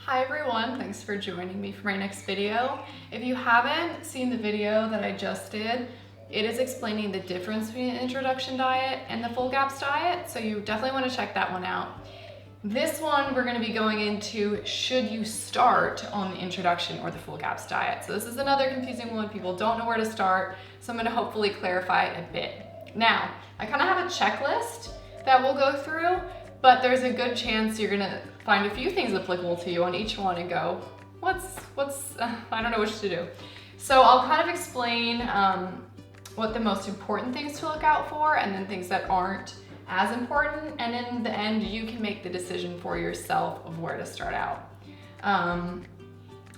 Hi everyone, thanks for joining me for my next video. If you haven't seen the video that I just did, it is explaining the difference between an introduction diet and the full GAPS diet, so you definitely want to check that one out. This one we're going to be going into, should you start on the introduction or the full GAPS diet? So this is another confusing one. People don't know where to start, so I'm going to hopefully clarify it a bit. Now, I kind of have a checklist that we'll go through, but there's a good chance you're gonna find a few things applicable to you on each one and go, I don't know what to do. So I'll kind of explain what the most important things to look out for and then things that aren't as important. And in the end, you can make the decision for yourself of where to start out.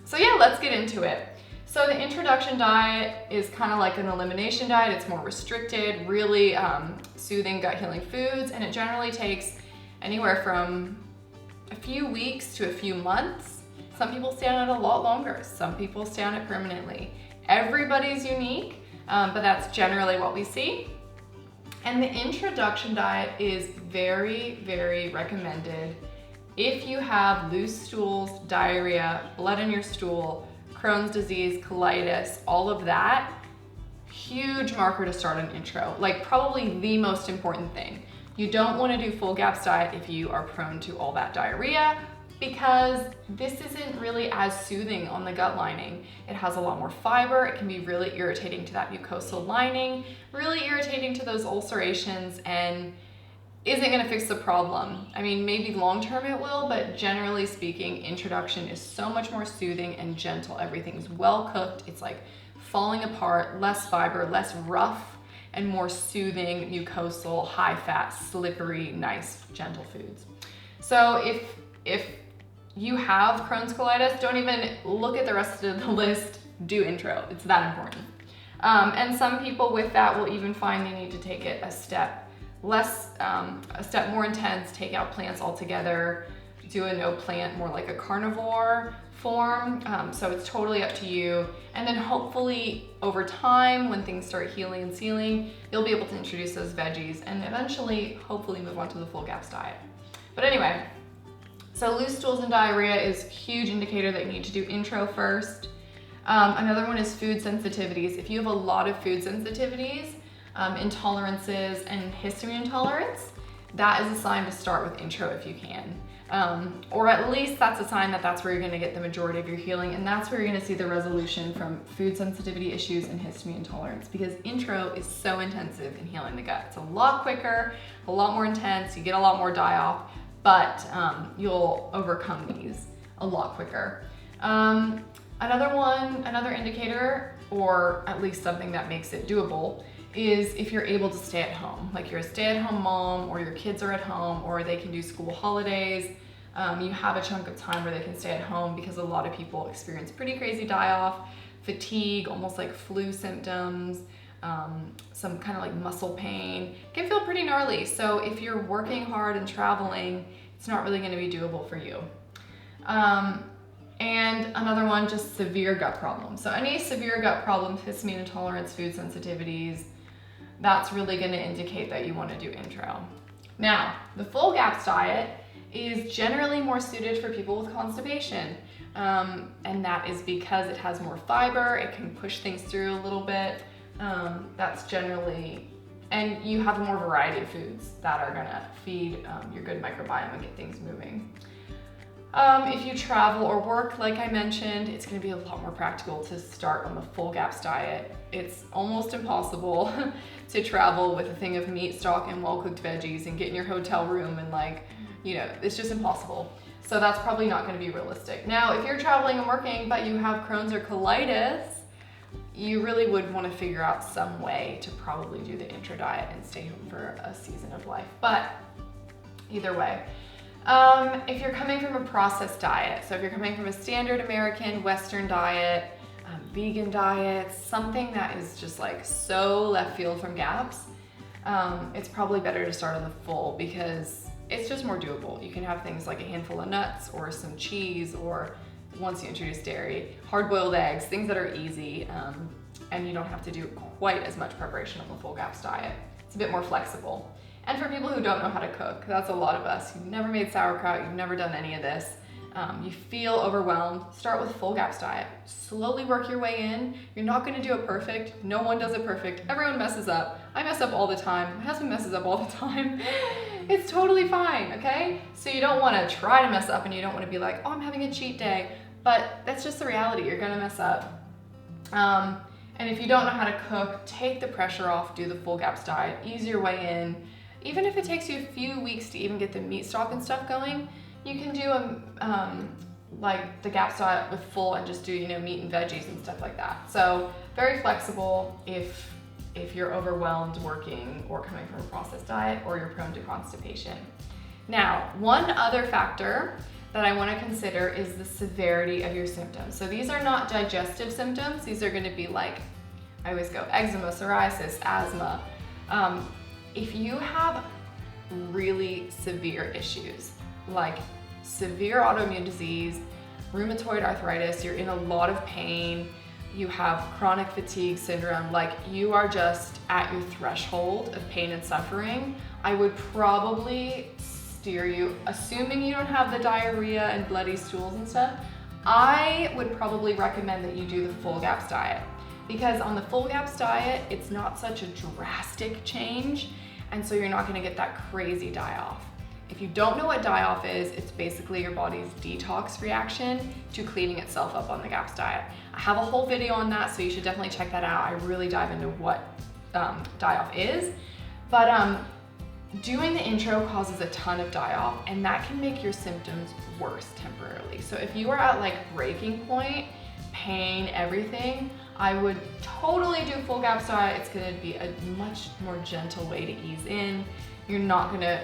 So yeah, let's get into it. So the introduction diet is kind of like an elimination diet. It's more restricted, really soothing, gut healing foods, and it generally takes anywhere from a few weeks to a few months. Some people stay on it a lot longer. Some people stay on it permanently. Everybody's unique, but that's generally what we see. And the introduction diet is very, very recommended if you have loose stools, diarrhea, blood in your stool, Crohn's disease, colitis, all of that. Huge marker to start an intro, like probably the most important thing. You don't want to do full GAPS diet if you are prone to all that diarrhea, because this isn't really as soothing on the gut lining. It has a lot more fiber. It can be really irritating to that mucosal lining, really irritating to those ulcerations, and isn't going to fix the problem. I mean, maybe long-term it will, but generally speaking, introduction is so much more soothing and gentle. Everything's well cooked. It's like falling apart, less fiber, less rough, and more soothing, mucosal, high-fat, slippery, nice, gentle foods. So if you have Crohn's colitis, don't even look at the rest of the list, do intro. It's that important. And some people with that will even find they need to take it a step more intense, take out plants altogether, do a no plant, more like a carnivore form. So it's totally up to you. And then hopefully over time, when things start healing and sealing, you'll be able to introduce those veggies and eventually, hopefully move on to the full GAPS diet. But anyway, so loose stools and diarrhea is a huge indicator that you need to do intro first. Another one is food sensitivities. If you have a lot of food sensitivities, intolerances, and histamine intolerance, that is a sign to start with intro if you can. Or at least that's a sign that that's where you're going to get the majority of your healing, and that's where you're going to see the resolution from food sensitivity issues and histamine intolerance, because intro is so intensive in healing the gut. It's a lot quicker, a lot more intense, you get a lot more die-off, but you'll overcome these a lot quicker. Another indicator, or at least something that makes it doable, is if you're able to stay at home. Like you're a stay-at-home mom, or your kids are at home, or they can do school holidays. You have a chunk of time where they can stay at home, because a lot of people experience pretty crazy die-off, fatigue, almost like flu symptoms, some kind of like muscle pain. It can feel pretty gnarly. So if you're working hard and traveling, it's not really gonna be doable for you. And another one, just severe gut problems. So any severe gut problems, histamine intolerance, food sensitivities, that's really going to indicate that you want to do intro. Now, the full GAPS diet is generally more suited for people with constipation. And that is because it has more fiber, it can push things through a little bit. That's generally, and you have more variety of foods that are going to feed your good microbiome and get things moving. If you travel or work, like I mentioned, it's going to be a lot more practical to start on the full GAPS diet. It's almost impossible to travel with a thing of meat stock and well-cooked veggies and get in your hotel room and it's just impossible. So that's probably not going to be realistic. Now, if you're traveling and working, but you have Crohn's or colitis, you really would want to figure out some way to probably do the intro diet and stay home for a season of life. But either way, if you're coming from a processed diet, so if you're coming from a standard American Western diet, vegan diet, something that is just like so left field from GAPS, it's probably better to start on the full, because it's just more doable. You can have things like a handful of nuts or some cheese, or once you introduce dairy, hard-boiled eggs, things that are easy, and you don't have to do quite as much preparation on the full GAPS diet. It's a bit more flexible. And for people who don't know how to cook, that's a lot of us. You've never made sauerkraut, you've never done any of this. you feel overwhelmed, start with full GAPS diet. Slowly work your way in. You're not gonna do it perfect. No one does it perfect. Everyone messes up. I mess up all the time. My husband messes up all the time. It's totally fine, okay? So you don't wanna try to mess up and you don't wanna be like, oh, I'm having a cheat day. But that's just the reality, you're gonna mess up. And if you don't know how to cook, take the pressure off, do the full GAPS diet, ease your way in. Even if it takes you a few weeks to even get the meat stock and stuff going, you can do like the GAPS diet with full and just do, you know, meat and veggies and stuff like that. So very flexible if you're overwhelmed working or coming from a processed diet or you're prone to constipation. Now, one other factor that I want to consider is the severity of your symptoms. So these are not digestive symptoms. These are going to be like, I always go eczema, psoriasis, asthma. If you have really severe issues, like severe autoimmune disease, rheumatoid arthritis, you're in a lot of pain, you have chronic fatigue syndrome, like you are just at your threshold of pain and suffering, I would probably steer you, assuming you don't have the diarrhea and bloody stools and stuff, I would probably recommend that you do the full GAPS diet. Because on the full GAPS diet, it's not such a drastic change, and so you're not gonna get that crazy die-off. If you don't know what die-off is, it's basically your body's detox reaction to cleaning itself up on the GAPS diet. I have a whole video on that, so you should definitely check that out. I really dive into what die-off is. But doing the intro causes a ton of die-off, and that can make your symptoms worse temporarily. So if you are at like breaking point, pain, everything, I would totally do full GAPS diet. It's gonna be a much more gentle way to ease in. You're not gonna,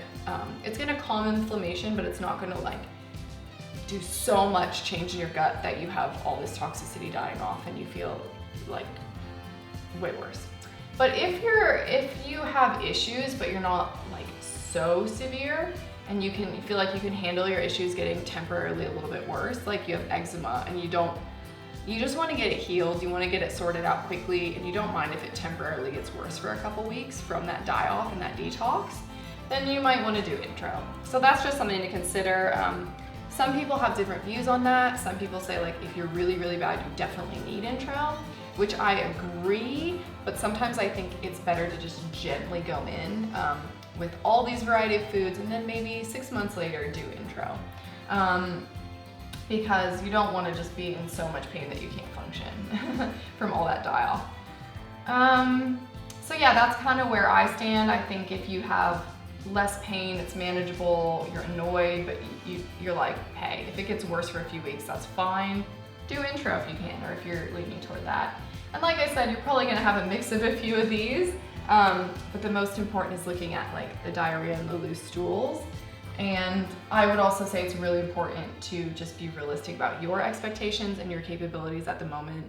it's gonna calm inflammation, but it's not gonna like do so much change in your gut that you have all this toxicity dying off and you feel like way worse. But if you have issues, but you're not like so severe, and you feel like you can handle your issues getting temporarily a little bit worse, like you have eczema and you just want to get it healed, you want to get it sorted out quickly, and you don't mind if it temporarily gets worse for a couple weeks from that die-off and that detox, then you might want to do intro. So that's just something to consider. Some people have different views on that. Some people say like if you're really, really bad, you definitely need intro, which I agree, but sometimes I think it's better to just gently go in with all these variety of foods and then maybe 6 months later do intro. Because you don't want to just be in so much pain that you can't function from all that die-off. So yeah, that's kind of where I stand. I think if you have less pain, it's manageable, you're annoyed, but you're like, hey, if it gets worse for a few weeks, that's fine. Do intro if you can, or if you're leaning toward that. And like I said, you're probably gonna have a mix of a few of these, but the most important is looking at like the diarrhea and the loose stools. And I would also say it's really important to just be realistic about your expectations and your capabilities at the moment.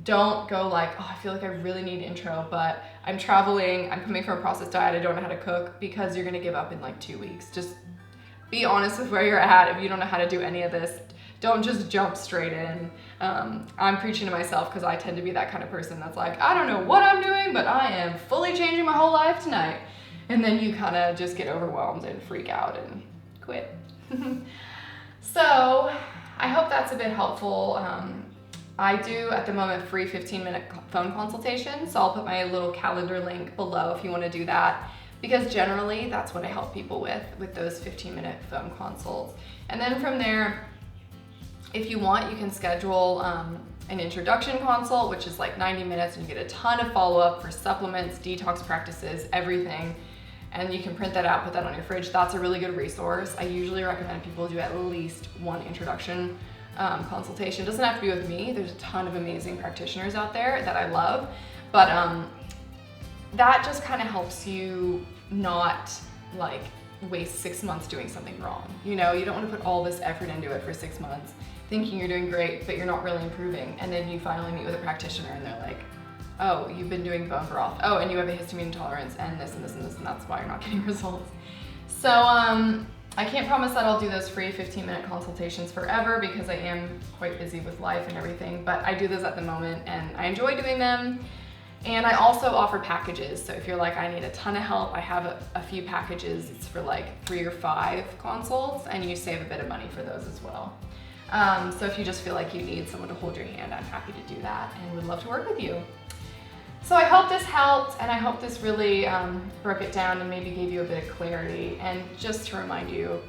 Don't go like, oh, I feel like I really need intro, but I'm traveling, I'm coming from a processed diet, I don't know how to cook, because you're gonna give up in like 2 weeks. Just be honest with where you're at. If you don't know how to do any of this, don't just jump straight in. I'm preaching to myself because I tend to be that kind of person that's like, I don't know what I'm doing, but I am fully changing my whole life tonight. And then you kind of just get overwhelmed and freak out and quit. So I hope that's a bit helpful. I do at the moment free 15-minute phone consultations, so I'll put my little calendar link below if you want to do that, because generally that's what I help people with those 15-minute phone consults. And then from there, if you want, you can schedule an introduction consult, which is like 90 minutes, and you get a ton of follow-up for supplements, detox practices, everything. And you can print that out, put that on your fridge. That's a really good resource. I usually recommend people do at least one introduction consultation. It doesn't have to be with me. There's a ton of amazing practitioners out there that I love, but that just kind of helps you not like waste 6 months doing something wrong. You know, you don't want to put all this effort into it for 6 months thinking you're doing great, but you're not really improving. And then you finally meet with a practitioner and they're like, oh, you've been doing bone broth. Oh, and you have a histamine intolerance and this and this and this, and that's why you're not getting results. So I can't promise that I'll do those free 15-minute consultations forever because I am quite busy with life and everything, but I do those at the moment and I enjoy doing them. And I also offer packages. So if you're like, I need a ton of help, I have a few packages. It's for like 3 or 5 consults, and you save a bit of money for those as well. So if you just feel like you need someone to hold your hand, I'm happy to do that and would love to work with you. So I hope this helped, and I hope this really broke it down and maybe gave you a bit of clarity. And just to remind you,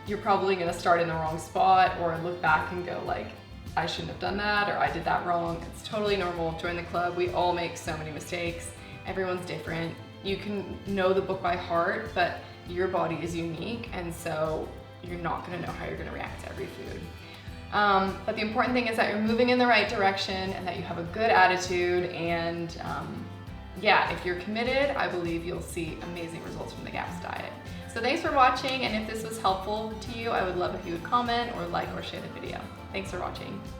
you're probably gonna start in the wrong spot or look back and go like, I shouldn't have done that, or I did that wrong. It's totally normal. Join the club. We all make so many mistakes. Everyone's different. You can know the book by heart, but your body is unique, and so you're not gonna know how you're gonna react to every food. But the important thing is that you're moving in the right direction and that you have a good attitude, and yeah, if you're committed, I believe you'll see amazing results from the GAPS diet. So thanks for watching, and if this was helpful to you, I would love if you would comment or like or share the video. Thanks for watching.